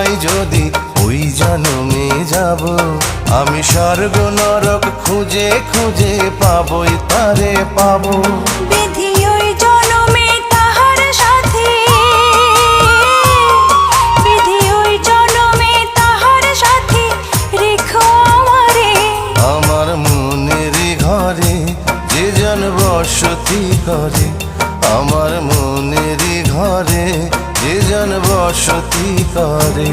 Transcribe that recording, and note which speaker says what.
Speaker 1: পাই যদি ওই জন্মে যাব। আমি স্বর্গ নরক খুঁজে খুঁজে পাবই তারে পাবো।
Speaker 2: বিধি ওই জনমে তাহার সাথে, বিধি ওই জনমে তাহার সাথে রেখো আমারে।
Speaker 1: আমার মনের ঘরে যে জন বসতি করে, আমার মনের ঘরে যে জন বসতি করে।